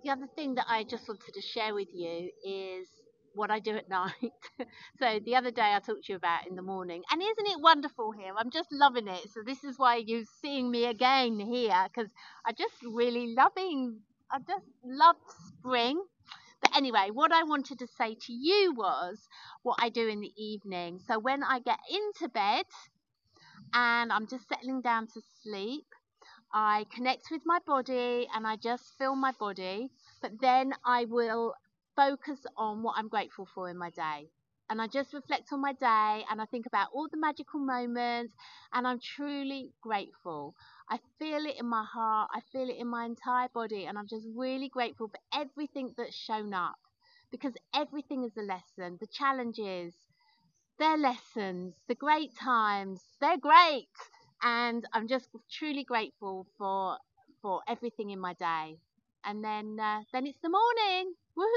The other thing that I just wanted to share with you is what I do at night. So the other day I talked to you about in the morning, and isn't it wonderful here? I'm just loving it. So this is why you're seeing me again here, because I just really loving. I just love spring. But anyway, what I wanted to say to you was what I do in the evening. So when I get into bed and I'm just settling down to sleep, I connect with my body and I just feel my body, but then I will focus on what I'm grateful for in my day. And I just reflect on my day and I think about all the magical moments and I'm truly grateful. I feel it in my heart, I feel it in my entire body, and I'm just really grateful for everything that's shown up because everything is a lesson. The challenges, they're lessons. The great times, they're great. And I'm just truly grateful for everything in my day. And then it's the morning. Woohoo!